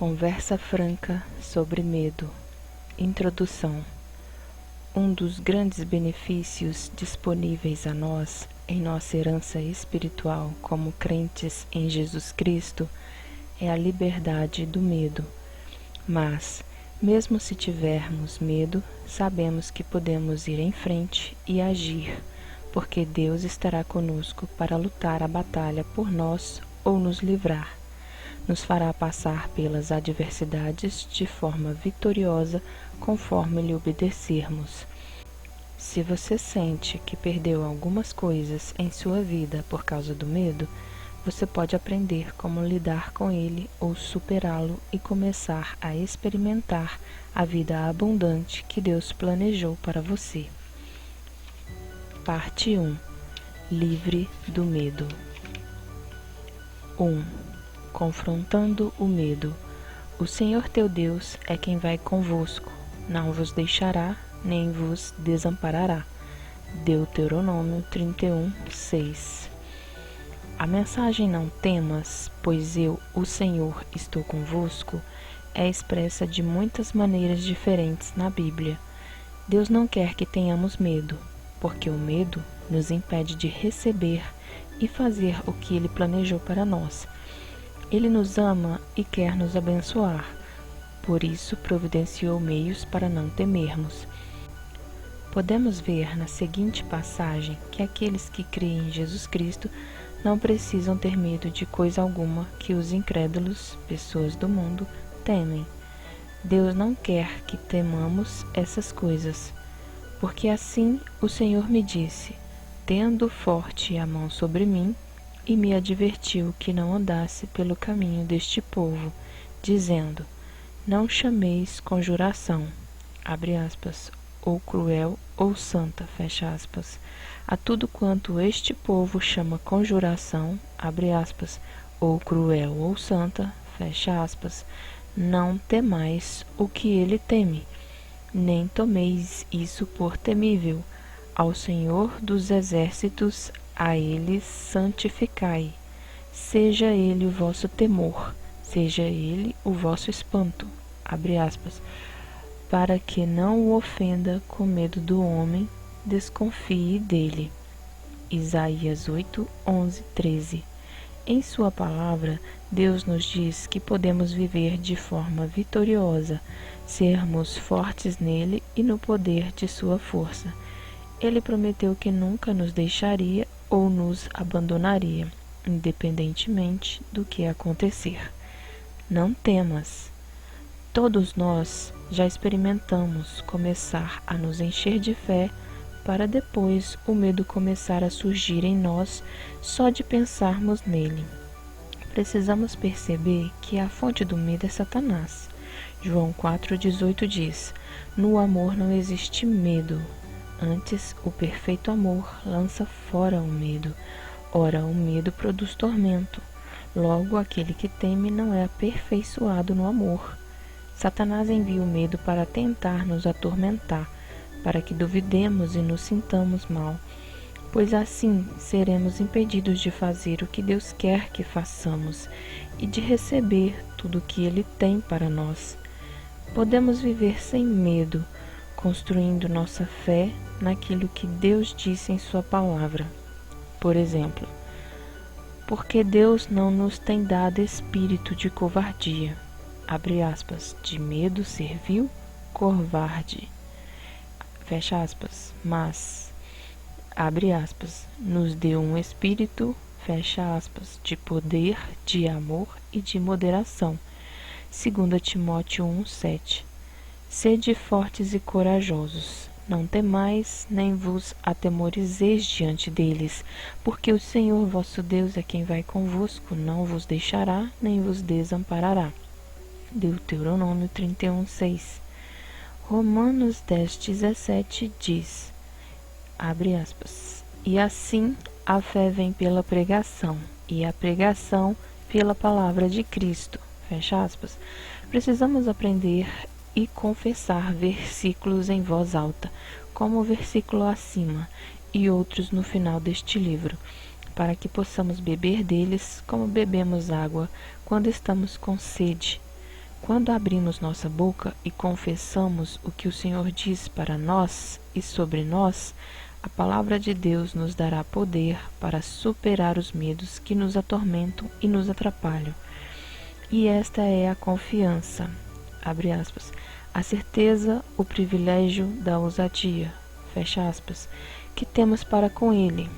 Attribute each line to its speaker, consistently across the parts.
Speaker 1: Conversa franca sobre medo. Introdução. Um dos grandes benefícios disponíveis a nós em nossa herança espiritual como crentes em Jesus Cristo é a liberdade do medo. Mas, mesmo se tivermos medo, sabemos que podemos ir em frente e agir, porque Deus estará conosco para lutar a batalha por nós ou nos livrar. Nos fará passar pelas adversidades de forma vitoriosa conforme lhe obedecermos. Se você sente que perdeu algumas coisas em sua vida por causa do medo, você pode aprender como lidar com ele ou superá-lo e começar a experimentar a vida abundante que Deus planejou para você. Parte 1. Livre do medo. 1. Confrontando o medo. O Senhor teu Deus é quem vai convosco, não vos deixará, nem vos desamparará. Deuteronômio 31:6. A mensagem "não temas, pois eu, o Senhor, estou convosco", é expressa de muitas maneiras diferentes na Bíblia. Deus não quer que tenhamos medo, porque o medo nos impede de receber e fazer o que Ele planejou para nós. Ele nos ama e quer nos abençoar, por isso providenciou meios para não temermos. Podemos ver na seguinte passagem que aqueles que creem em Jesus Cristo não precisam ter medo de coisa alguma que os incrédulos, pessoas do mundo, temem. Deus não quer que temamos essas coisas, porque assim o Senhor me disse, tendo forte a mão sobre mim, e me advertiu que não andasse pelo caminho deste povo, dizendo: não chameis conjuração, abre aspas, ou cruel ou santa, fecha aspas, a tudo quanto este povo chama conjuração, abre aspas, ou cruel ou santa, fecha aspas, não temais o que ele teme, nem tomeis isso por temível. Ao Senhor dos exércitos, a ele santificai. Seja ele o vosso temor, seja ele o vosso espanto, abre aspas, para que não o ofenda com medo do homem, desconfie dele. Isaías 8, 11, 13. Em sua palavra, Deus nos diz que podemos viver de forma vitoriosa, sermos fortes nele e no poder de sua força. Ele prometeu que nunca nos deixaria ou nos abandonaria, independentemente do que acontecer. Não temas. Todos nós já experimentamos começar a nos encher de fé para depois o medo começar a surgir em nós só de pensarmos nele. Precisamos perceber que a fonte do medo é Satanás. João 4,18 diz: no amor não existe medo. Antes, o perfeito amor lança fora o medo. Ora, o medo produz tormento. Logo, aquele que teme não é aperfeiçoado no amor. Satanás envia o medo para tentar nos atormentar, para que duvidemos e nos sintamos mal, pois assim seremos impedidos de fazer o que Deus quer que façamos e de receber tudo o que Ele tem para nós. Podemos viver sem medo, construindo nossa fé naquilo que Deus disse em sua palavra. Por exemplo, porque Deus não nos tem dado espírito de covardia, abre aspas, de medo servil, covarde, fecha aspas, mas, abre aspas, nos deu um espírito, fecha aspas, de poder, de amor e de moderação. 2 Timóteo 1:7. Sede fortes e corajosos, não temais, nem vos atemorizeis diante deles, porque o Senhor vosso Deus é quem vai convosco, não vos deixará, nem vos desamparará. Deuteronômio 31:6. Romanos 10:17 diz, abre aspas, e assim a fé vem pela pregação, e a pregação pela palavra de Cristo, fecha aspas. Precisamos aprender e confessar versículos em voz alta, como o versículo acima e outros no final deste livro, para que possamos beber deles como bebemos água quando estamos com sede. Quando abrimos nossa boca e confessamos o que o Senhor diz para nós e sobre nós, a palavra de Deus nos dará poder para superar os medos que nos atormentam e nos atrapalham. E esta é a confiança, abre aspas, a certeza, o privilégio da ousadia, fecha aspas, que temos para com Ele,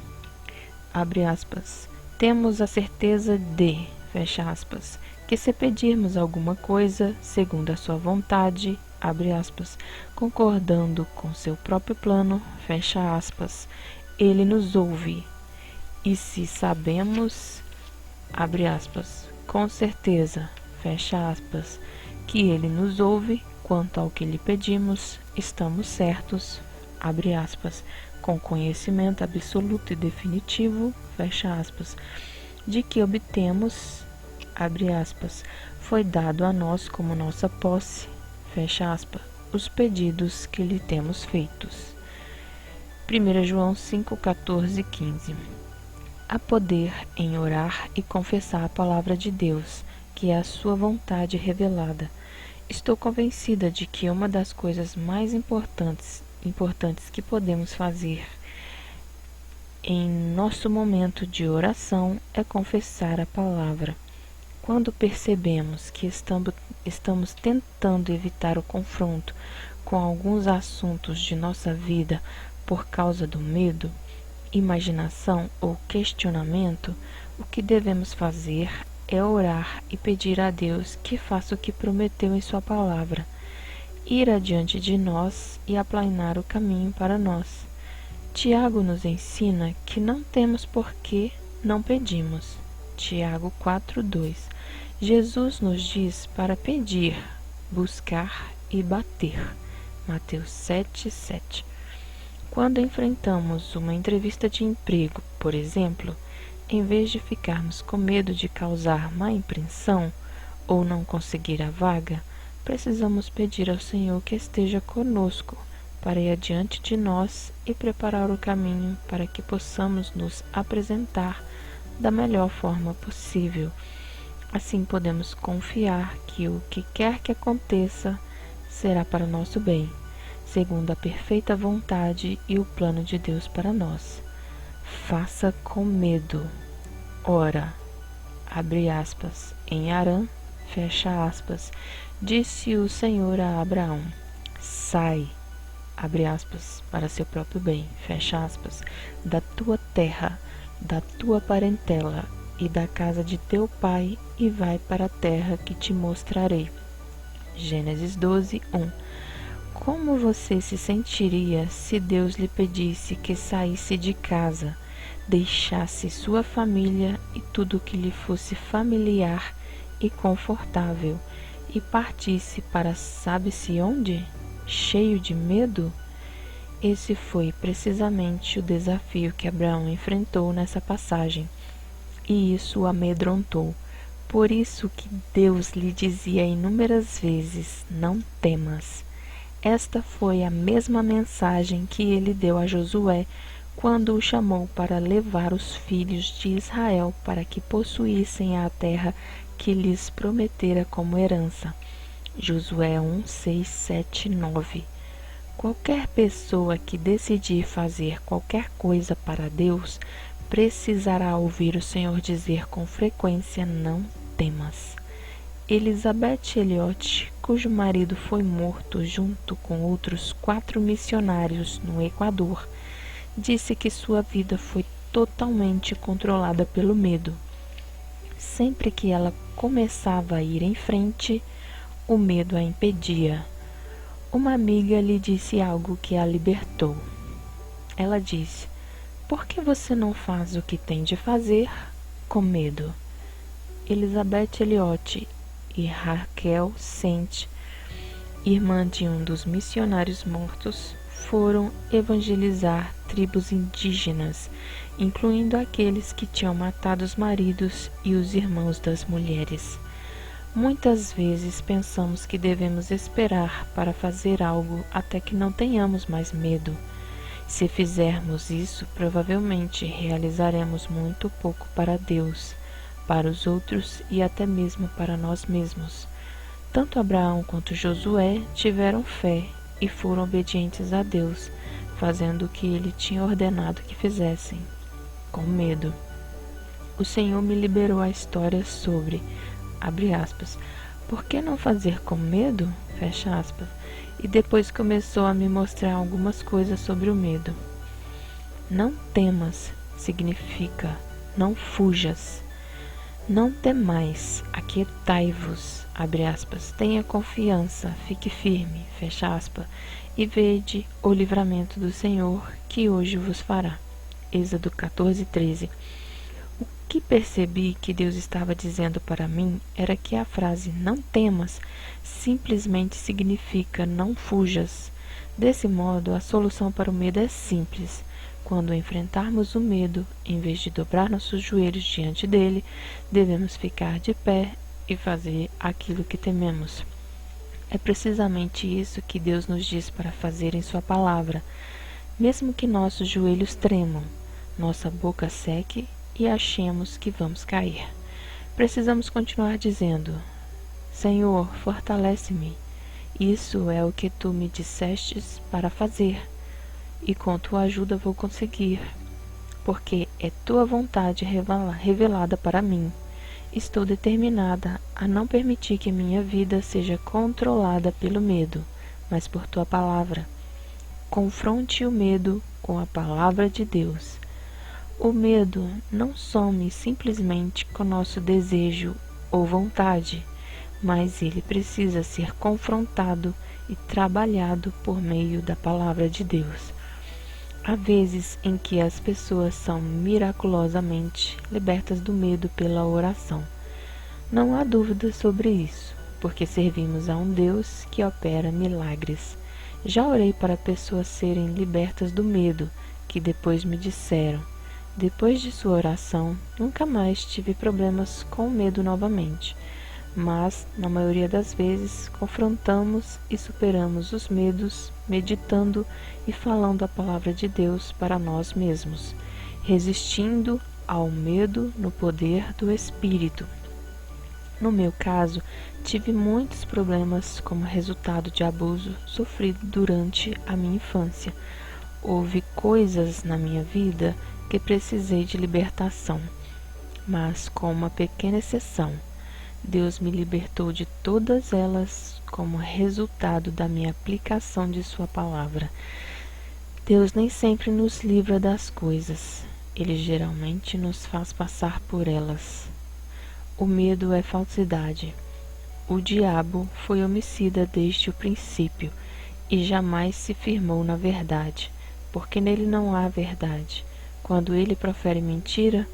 Speaker 1: abre aspas, temos a certeza de, fecha aspas, que se pedirmos alguma coisa segundo a sua vontade, abre aspas, concordando com seu próprio plano, fecha aspas, Ele nos ouve. E se sabemos, abre aspas, com certeza, fecha aspas, que Ele nos ouve quanto ao que lhe pedimos, estamos certos, abre aspas, com conhecimento absoluto e definitivo, fecha aspas, de que obtemos, abre aspas, foi dado a nós como nossa posse, fecha aspas, os pedidos que lhe temos feitos. 1 João 5, 14 e 15. Há poder em orar e confessar a palavra de Deus, que é a sua vontade revelada. Estou convencida de que uma das coisas mais importantes que podemos fazer em nosso momento de oração é confessar a palavra. Quando percebemos que estamos tentando evitar o confronto com alguns assuntos de nossa vida por causa do medo, imaginação ou questionamento, o que devemos fazer é orar e pedir a Deus que faça o que prometeu em sua palavra, ir adiante de nós e aplanar o caminho para nós. Tiago nos ensina que não temos por que não pedimos. Tiago 4:2. Jesus nos diz para pedir, buscar e bater. Mateus 7:7. Quando enfrentamos uma entrevista de emprego, por exemplo, em vez de ficarmos com medo de causar má impressão ou não conseguir a vaga, precisamos pedir ao Senhor que esteja conosco para ir adiante de nós e preparar o caminho para que possamos nos apresentar da melhor forma possível. Assim podemos confiar que o que quer que aconteça será para o nosso bem, segundo a perfeita vontade e o plano de Deus para nós. Faça com medo. Ora, abre aspas, em Arã, fecha aspas, disse o Senhor a Abraão, sai, abre aspas, para seu próprio bem, fecha aspas, da tua terra, da tua parentela e da casa de teu pai e vai para a terra que te mostrarei. Gênesis 12:1. Como você se sentiria se Deus lhe pedisse que saísse de casa, deixasse sua família e tudo que lhe fosse familiar e confortável e partisse para sabe-se onde? Cheio de medo? Esse foi precisamente o desafio que Abraão enfrentou nessa passagem, e isso o amedrontou. Por isso que Deus lhe dizia inúmeras vezes, não temas. Esta foi a mesma mensagem que ele deu a Josué quando o chamou para levar os filhos de Israel para que possuíssem a terra que lhes prometera como herança. Josué 1, 6, 7, 9. Qualquer pessoa que decidir fazer qualquer coisa para Deus precisará ouvir o Senhor dizer com frequência, não temas. Elizabeth Elliot, cujo marido foi morto junto com outros 4 missionários no Equador, disse que sua vida foi totalmente controlada pelo medo. Sempre que ela começava a ir em frente, o medo a impedia. Uma amiga lhe disse algo que a libertou. Ela disse, por que você não faz o que tem de fazer com medo? Elizabeth Elliot e Raquel Sent, irmã de um dos missionários mortos, foram evangelizar tribos indígenas, incluindo aqueles que tinham matado os maridos e os irmãos das mulheres. Muitas vezes pensamos que devemos esperar para fazer algo até que não tenhamos mais medo. Se fizermos isso, provavelmente realizaremos muito pouco para Deus, para os outros e até mesmo para nós mesmos. Tanto Abraão quanto Josué tiveram fé e foram obedientes a Deus, fazendo o que ele tinha ordenado que fizessem, com medo. O Senhor me liberou a história sobre, abre aspas, por que não fazer com medo? Fecha aspas. E depois começou a me mostrar algumas coisas sobre o medo. Não temas significa não fujas. Não temais, aquietai-vos, abre aspas, tenha confiança, fique firme, fecha aspas, e vede o livramento do Senhor que hoje vos fará. Êxodo 14:13. O que percebi que Deus estava dizendo para mim era que a frase não temas simplesmente significa não fujas. Desse modo, a solução para o medo é simples. Quando enfrentarmos o medo, em vez de dobrar nossos joelhos diante dele, devemos ficar de pé e fazer aquilo que tememos. É precisamente isso que Deus nos diz para fazer em sua palavra. Mesmo que nossos joelhos tremam, nossa boca seque e achemos que vamos cair, precisamos continuar dizendo: Senhor, fortalece-me. Isso é o que tu me dissestes para fazer, e com tua ajuda vou conseguir, porque é tua vontade revelada para mim. Estou determinada a não permitir que minha vida seja controlada pelo medo, mas por tua palavra. Confronte o medo com a palavra de Deus. O medo não some simplesmente com nosso desejo ou vontade, mas ele precisa ser confrontado e trabalhado por meio da palavra de Deus. Há vezes em que as pessoas são miraculosamente libertas do medo pela oração. Não há dúvida sobre isso, porque servimos a um Deus que opera milagres. Já orei para pessoas serem libertas do medo, que depois me disseram: depois de sua oração, nunca mais tive problemas com medo novamente. Mas, na maioria das vezes, confrontamos e superamos os medos, meditando e falando a palavra de Deus para nós mesmos, resistindo ao medo no poder do Espírito. No meu caso, tive muitos problemas como resultado de abuso sofrido durante a minha infância. Houve coisas na minha vida que precisei de libertação, mas com uma pequena exceção. Deus me libertou de todas elas como resultado da minha aplicação de sua palavra. Deus nem sempre nos livra das coisas. Ele geralmente nos faz passar por elas. O medo é falsidade. O diabo foi homicida desde o princípio e jamais se firmou na verdade, porque nele não há verdade. Quando ele profere mentira,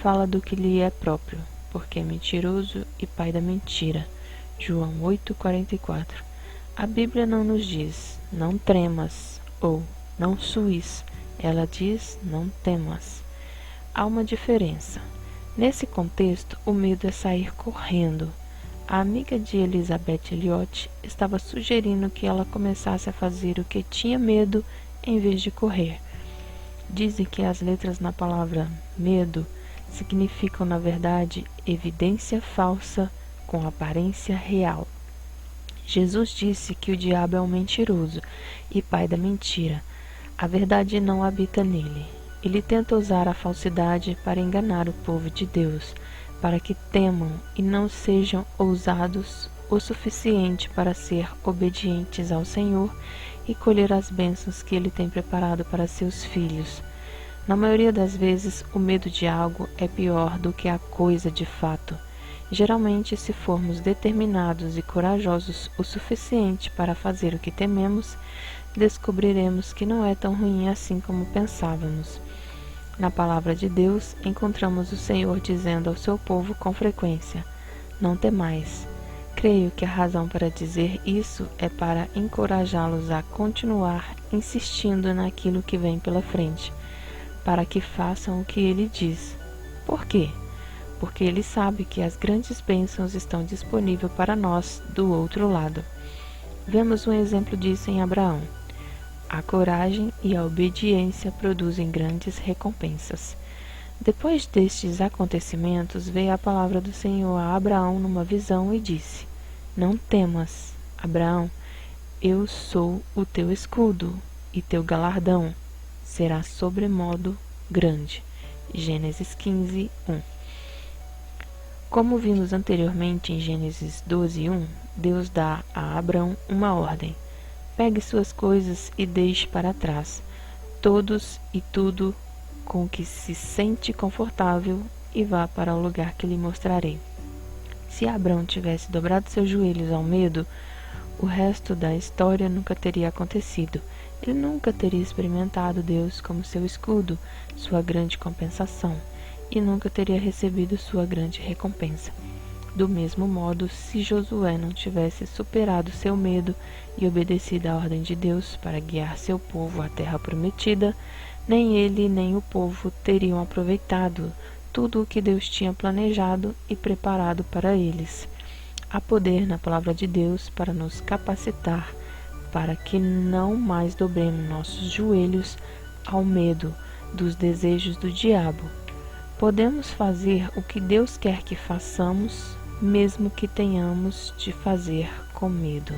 Speaker 1: fala do que lhe é próprio, porque é mentiroso e pai da mentira. João 8,44. A Bíblia não nos diz, não tremas, ou não suis. Ela diz, não temas. Há uma diferença. Nesse contexto, o medo é sair correndo. A amiga de Elizabeth Elliot estava sugerindo que ela começasse a fazer o que tinha medo em vez de correr. Dizem que as letras na palavra medo significam, na verdade, evidência falsa com aparência real. Jesus disse que o diabo é um mentiroso e pai da mentira. A verdade não habita nele. Ele tenta usar a falsidade para enganar o povo de Deus, para que temam e não sejam ousados o suficiente para ser obedientes ao Senhor e colher as bênçãos que Ele tem preparado para seus filhos. Na maioria das vezes, o medo de algo é pior do que a coisa de fato. Geralmente, se formos determinados e corajosos o suficiente para fazer o que tememos, descobriremos que não é tão ruim assim como pensávamos. Na palavra de Deus, encontramos o Senhor dizendo ao seu povo com frequência: não temais. Creio que a razão para dizer isso é para encorajá-los a continuar insistindo naquilo que vem pela frente, para que façam o que ele diz. Por quê? Porque ele sabe que as grandes bênçãos estão disponíveis para nós do outro lado. Vemos um exemplo disso em Abraão. A coragem e a obediência produzem grandes recompensas. Depois destes acontecimentos, veio a palavra do Senhor a Abraão numa visão e disse: Não temas, Abraão, eu sou o teu escudo, e teu galardão será sobremodo grande. Gênesis 15, 1. Como vimos anteriormente em Gênesis 12, 1, Deus dá a Abrão uma ordem: pegue suas coisas e deixe para trás todos e tudo com que se sente confortável e vá para o lugar que lhe mostrarei. Se Abrão tivesse dobrado seus joelhos ao medo, o resto da história nunca teria acontecido. Ele nunca teria experimentado Deus como seu escudo, sua grande compensação, e nunca teria recebido sua grande recompensa. Do mesmo modo, se Josué não tivesse superado seu medo e obedecido à ordem de Deus para guiar seu povo à terra prometida, nem ele nem o povo teriam aproveitado tudo o que Deus tinha planejado e preparado para eles. Há poder na palavra de Deus para nos capacitar para que não mais dobremos nossos joelhos ao medo dos desejos do diabo. Podemos fazer o que Deus quer que façamos, mesmo que tenhamos de fazer com medo.